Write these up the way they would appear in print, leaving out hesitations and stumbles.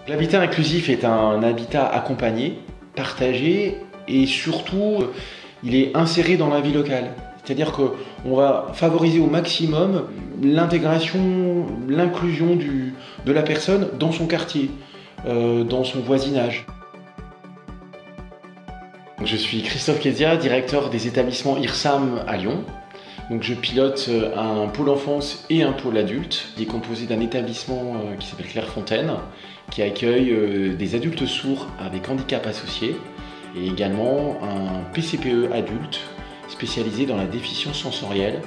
L'habitat inclusif est un habitat accompagné, partagé et surtout il est inséré dans la vie locale. C'est-à-dire qu'on va favoriser au maximum l'intégration, l'inclusion de la personne dans son quartier, dans son voisinage. Je suis Christophe Kézia, directeur des établissements IRSAM à Lyon. Donc je pilote un pôle enfance et un pôle adulte, qui est composé d'un établissement qui s'appelle Clairefontaine, qui accueille des adultes sourds avec handicap associé, et également un PCPE adulte spécialisé dans la déficience sensorielle,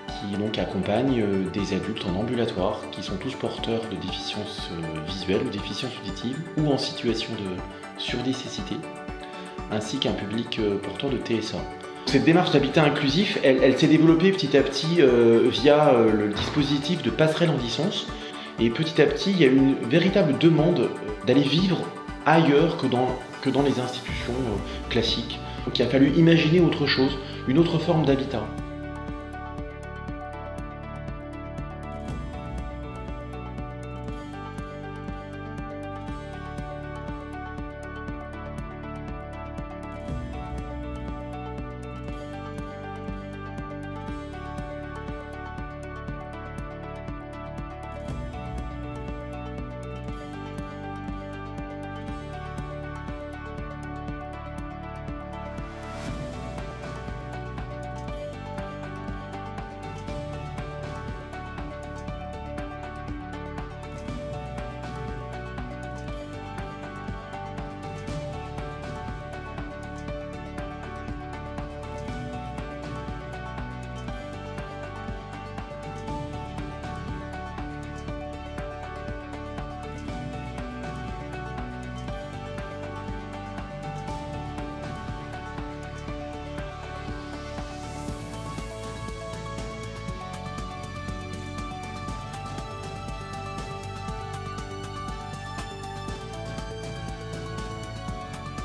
qui donc accompagne des adultes en ambulatoire, qui sont tous porteurs de déficience visuelle ou déficience auditive, ou en situation de surdécessité, ainsi qu'un public porteur de TSA. Cette démarche d'habitat inclusif, elle s'est développée petit à petit via le dispositif de passerelle en distance. Et petit à petit, il y a eu une véritable demande d'aller vivre ailleurs que dans les institutions classiques. Donc il a fallu imaginer autre chose, une autre forme d'habitat.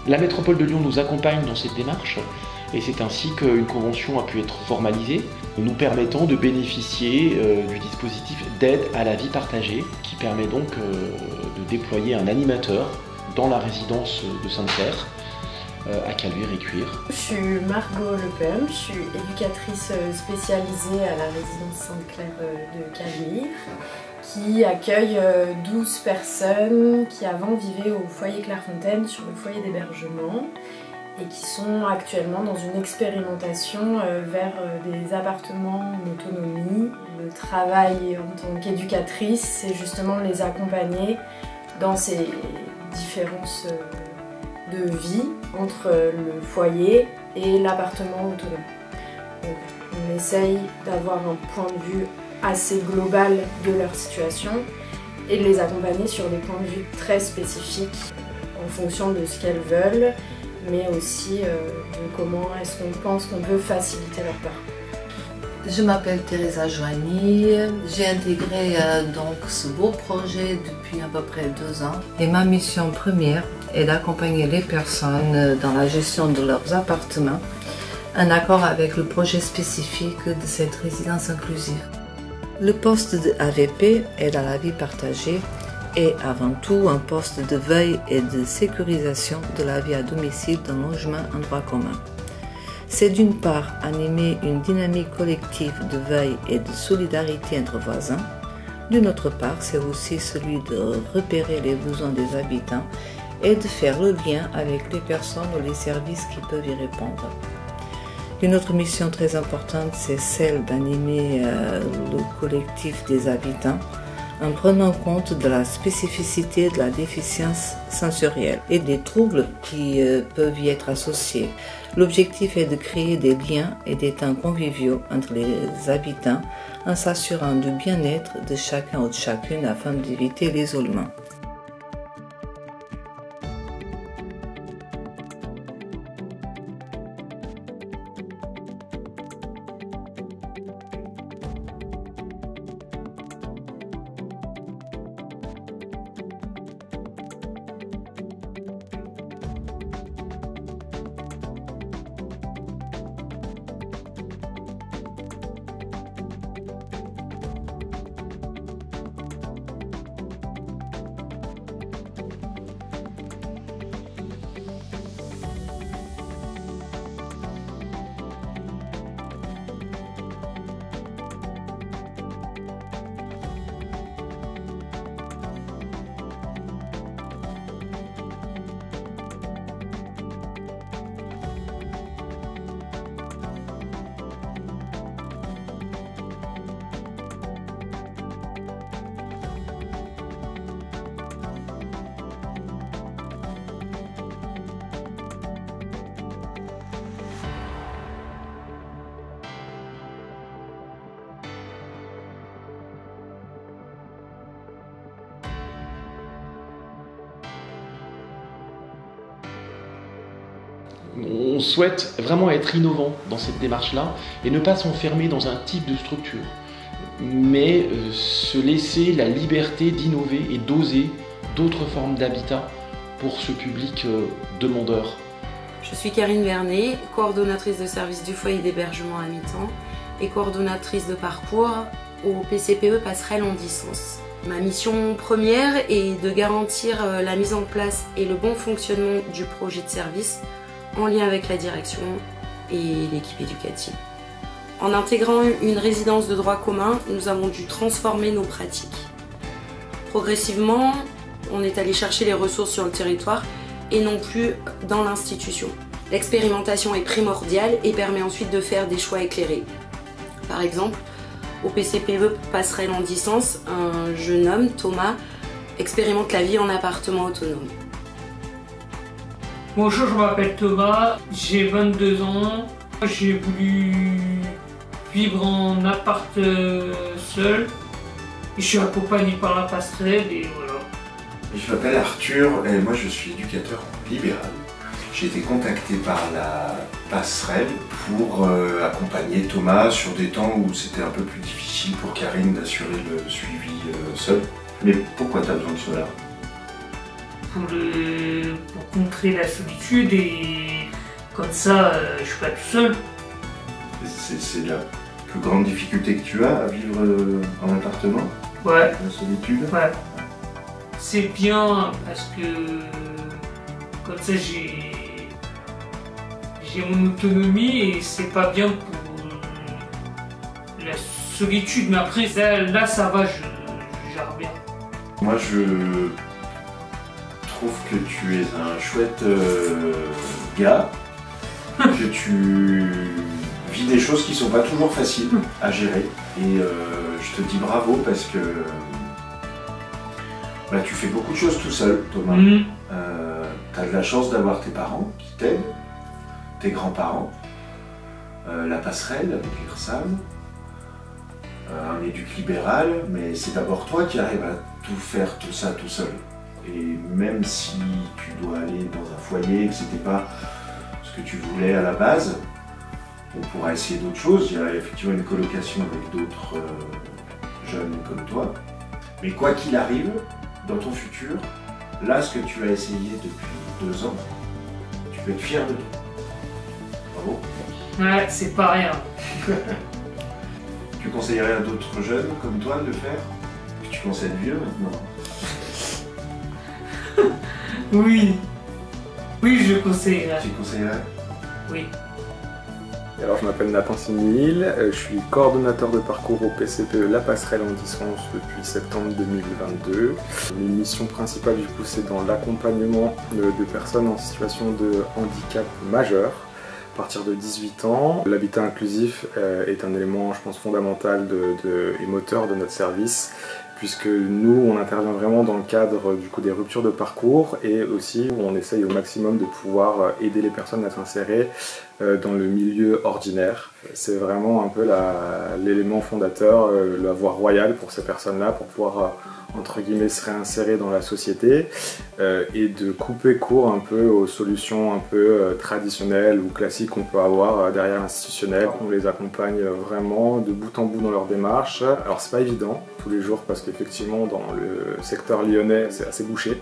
La métropole de Lyon nous accompagne dans cette démarche et c'est ainsi qu'une convention a pu être formalisée, nous permettant de bénéficier du dispositif d'aide à la vie partagée qui permet donc de déployer un animateur dans la résidence de Sainte-Claire à Caluire et Cuire. Je suis Margot Lepem, je suis éducatrice spécialisée à la résidence Sainte-Claire de Caluire, qui accueille 12 personnes qui avant vivaient au foyer Clairefontaine sur le foyer d'hébergement et qui sont actuellement dans une expérimentation vers des appartements en autonomie. Le travail en tant qu'éducatrice, c'est justement les accompagner dans ces différences de vie entre le foyer et l'appartement autonome. Donc, on essaye d'avoir un point de vue assez global de leur situation et de les accompagner sur des points de vue très spécifiques en fonction de ce qu'elles veulent, mais aussi de comment est-ce qu'on pense qu'on peut faciliter leur parcours. Je m'appelle Teresa Joigny, j'ai intégré donc ce beau projet depuis à peu près 2 ans et ma mission première est d'accompagner les personnes dans la gestion de leurs appartements en accord avec le projet spécifique de cette résidence inclusive. Le poste de AVP, aide à la vie partagée, est avant tout un poste de veille et de sécurisation de la vie à domicile d'un logement en droit commun. C'est d'une part animer une dynamique collective de veille et de solidarité entre voisins, d'une autre part c'est aussi celui de repérer les besoins des habitants et de faire le lien avec les personnes ou les services qui peuvent y répondre. Une autre mission très importante, c'est celle d'animer le collectif des habitants en prenant compte de la spécificité de la déficience sensorielle et des troubles qui peuvent y être associés. L'objectif est de créer des liens et des temps conviviaux entre les habitants en s'assurant du bien-être de chacun ou de chacune afin d'éviter l'isolement. On souhaite vraiment être innovant dans cette démarche-là et ne pas s'enfermer dans un type de structure, mais se laisser la liberté d'innover et d'oser d'autres formes d'habitat pour ce public demandeur. Je suis Karine Vernet, coordonnatrice de service du foyer d'hébergement à mi-temps et coordonnatrice de parcours au PCPE Passerelle en distance. Ma mission première est de garantir la mise en place et le bon fonctionnement du projet de service en lien avec la direction et l'équipe éducative. En intégrant une résidence de droit commun, nous avons dû transformer nos pratiques. Progressivement, on est allé chercher les ressources sur le territoire et non plus dans l'institution. L'expérimentation est primordiale et permet ensuite de faire des choix éclairés. Par exemple, au PCPE Passerelle en distance, un jeune homme, Thomas, expérimente la vie en appartement autonome. Bonjour, je m'appelle Thomas, j'ai 22 ans. J'ai voulu vivre en appart seul. Je suis accompagné par la passerelle et voilà. Je m'appelle Arthur et moi je suis éducateur libéral. J'ai été contacté par la passerelle pour accompagner Thomas sur des temps où c'était un peu plus difficile pour Karine d'assurer le suivi seul. Mais pourquoi tu as besoin de cela? Pour contrer la solitude et comme ça je suis pas tout seul. C'est la plus grande difficulté que tu as à vivre en appartement? Ouais. La solitude? Ouais. C'est bien parce que comme ça j'ai mon autonomie et c'est pas bien pour la solitude, mais après là ça va, je gère bien. Moi je trouve que tu es un chouette gars, que tu vis des choses qui sont pas toujours faciles à gérer et je te dis bravo parce que tu fais beaucoup de choses tout seul, Thomas. Tu as de la chance d'avoir tes parents qui t'aident, tes grands-parents, la passerelle avec l'IRSAM, un éduc libéral, mais c'est d'abord toi qui arrives à tout faire tout ça tout seul. Et même si tu dois aller dans un foyer et que c'était pas ce que tu voulais à la base, on pourra essayer d'autres choses. Il y a effectivement une colocation avec d'autres jeunes comme toi. Mais quoi qu'il arrive, dans ton futur, là ce que tu as essayé depuis 2 ans, tu peux être fier de toi. Bravo. Ouais, c'est pas rien. Tu conseillerais à d'autres jeunes comme toi de le faire? Tu commences à être vieux maintenant. Oui. Oui, je conseillerais. Tu conseillerais? Oui. Alors je m'appelle Nathan Simil, je suis coordonnateur de parcours au PCPE La Passerelle en distance depuis septembre 2022. Mes missions principales du coup c'est dans l'accompagnement de personnes en situation de handicap majeur à partir de 18 ans. L'habitat inclusif est un élément je pense fondamental et moteur de notre service, puisque nous on intervient vraiment dans le cadre du coup des ruptures de parcours et aussi on essaye au maximum de pouvoir aider les personnes à s'insérer dans le milieu ordinaire. C'est vraiment un peu l'élément fondateur, la voie royale pour ces personnes-là pour pouvoir entre guillemets se réinsérer dans la société et de couper court un peu aux solutions un peu traditionnelles ou classiques qu'on peut avoir derrière l'institutionnel. On les accompagne vraiment de bout en bout dans leur démarche. Alors c'est pas évident tous les jours parce qu'effectivement dans le secteur lyonnais c'est assez bouché,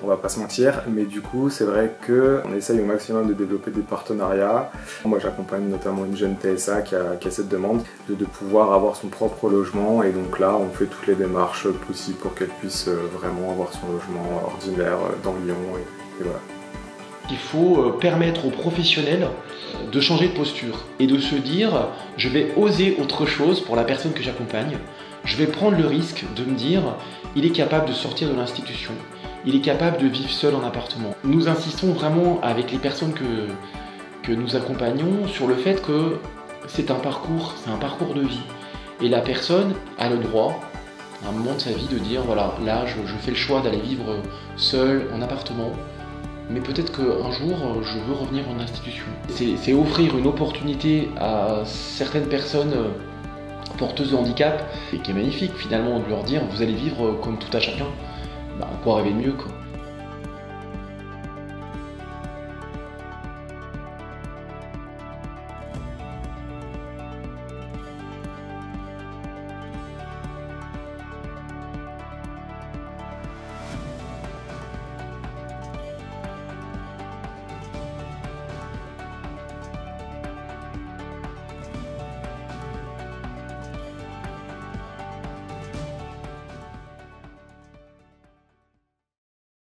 on va pas se mentir, mais du coup c'est vrai qu'on essaye au maximum de développer des partenariats. Moi j'accompagne notamment une jeune TSA qui a cette demande de pouvoir avoir son propre logement et donc là on fait toutes les démarches possibles pour qu'elle puisse vraiment avoir son logement ordinaire dans Lyon et voilà. Il faut permettre aux professionnels de changer de posture et de se dire je vais oser autre chose pour la personne que j'accompagne. Je vais prendre le risque de me dire il est capable de sortir de l'institution. Il est capable de vivre seul en appartement. Nous insistons vraiment avec les personnes que nous accompagnons sur le fait que c'est un parcours de vie. Et la personne a le droit, à un moment de sa vie, de dire voilà, là je fais le choix d'aller vivre seul en appartement, mais peut-être qu'un jour je veux revenir en institution. C'est offrir une opportunité à certaines personnes porteuses de handicap, et qui est magnifique finalement de leur dire vous allez vivre comme tout à chacun. On peut rêver mieux quoi.